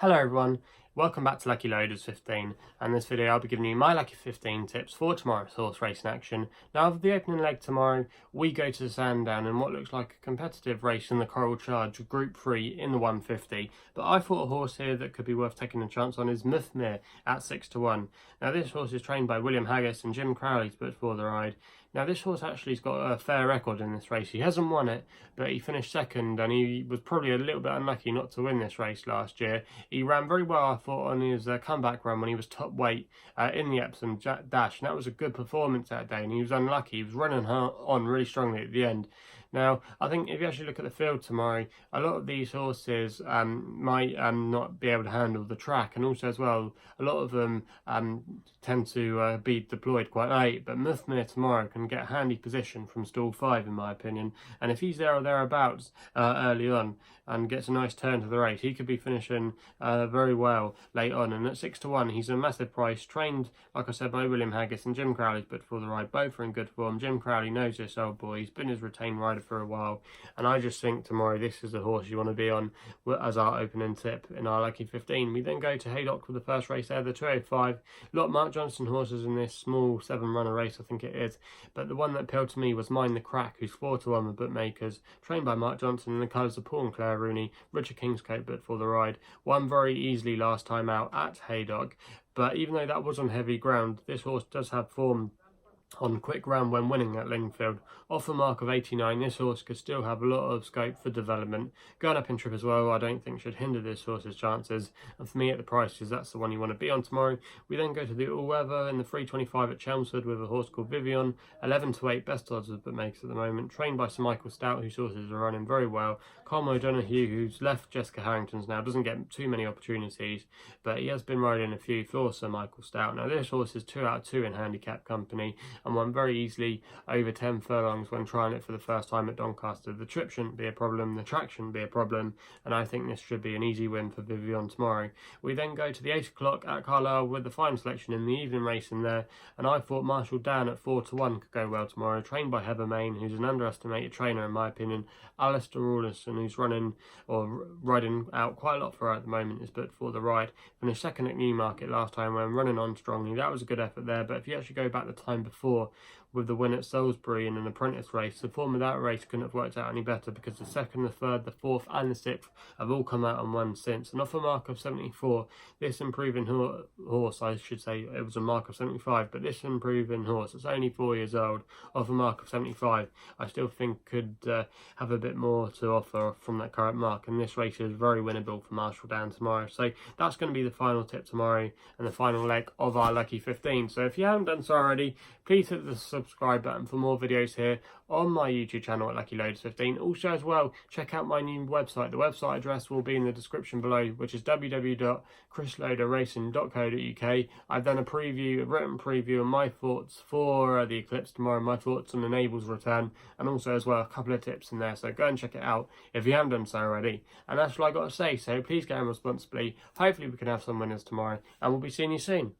Hello everyone, welcome back to Lucky15, and in this video I'll be giving you my Lucky 15 tips for tomorrow's horse racing action. Now for the opening leg tomorrow, we go to Sandown in what looks like a competitive race in the Coral Charge Group 3 in the 150, but I thought a horse here that could be worth taking a chance on is Muthmir at 6-1. Now this horse is trained by William Haggis and Jim Crowley's put for the ride. Now this horse actually has got a fair record in this race. He hasn't won it, but he finished second, and he was probably a little bit unlucky not to win this race last year. He ran very well, I thought, on his comeback run when he was top weight in the Epsom Dash, and that was a good performance that day, and he was unlucky. He was running on really strongly at the end. Now, I think if you actually look at the field tomorrow, a lot of these horses might not be able to handle the track, and also as well, a lot of them tend to be deployed quite late, but Muthmir tomorrow can get a handy position from stall 5 in my opinion, and if he's there or thereabouts early on and gets a nice turn to the race, he could be finishing very well late on. And at 6-1 he's a massive price, trained like I said by William Haggis and Jim Crowley's but for the ride. Both are in good form. Jim Crowley knows this old boy, he's been his retained rider for a while, and I just think tomorrow this is the horse you want to be on as our opening tip in our Lucky 15. We then go to Haydock with the first race there, the 205. A lot of Mark Johnston horses in this small 7-runner race, I think it is, but the one that appealed to me was Mind the Crack, who's 4-1 with bookmakers, trained by Mark Johnston in the colours of Paul and Claire Rooney. Richard Kingscote but for the ride, won very easily last time out at Haydock, but even though that was on heavy ground, this horse does have form on quick ground when winning at Lingfield. Off a mark of 89, this horse could still have a lot of scope for development. Going up in trip as well, I don't think should hinder this horse's chances, and for me at the prices, that's the one you want to be on tomorrow. We then go to the all-weather in the 325 at Chelmsford with a horse called Vivionn, 11-8 best odds of bookmakers at the moment, trained by Sir Michael Stout, whose horses are running very well. Colm O'Donoghue, who's left Jessica Harrington's now, doesn't get too many opportunities, but he has been riding a few for Sir Michael Stout. Now this horse is 2 out of 2 in handicap company and won very easily over 10 furlongs when trying it for the first time at Doncaster. The trip shouldn't be a problem, the track shouldn't be a problem, and I think this should be an easy win for Vivionn tomorrow. We then go to the 8 o'clock at Carlisle with the final selection in the evening race in there, and I thought Marshall Dan at 4-1 could go well tomorrow, trained by Heather Main, who's an underestimated trainer in my opinion. Alistair Rawlinson, who's running or riding out quite a lot for her at the moment, is booked for the ride. Finished second at Newmarket last time when running on strongly. That was a good effort there, but if you actually go back the time before with the win at Salisbury in an apprentice race, the form of that race couldn't have worked out any better, because the second, the third, the fourth and the sixth have all come out on one since. And off a mark of 74, this improving horse, I should say it was a mark of 75, but this improving horse, it's only 4 years old, off a mark of 75, I still think could have a bit more to offer from that current mark, and this race is very winnable for Marshall Dan tomorrow. So that's going to be the final tip tomorrow and the final leg of our Lucky 15. So if you haven't done so already, please hit the subscribe button for more videos here on my YouTube channel at Lucky15. Also as well, check out my new website. The website address will be in the description below, which is www.chrisloaderracing.co.uk. I've done a written preview of my thoughts for the Eclipse tomorrow, my thoughts on Enable's return, and also as well a couple of tips in there, so go and check it out if you haven't done so already. And that's all I got to say, so please game responsibly. Hopefully we can have some winners tomorrow, and we'll be seeing you soon.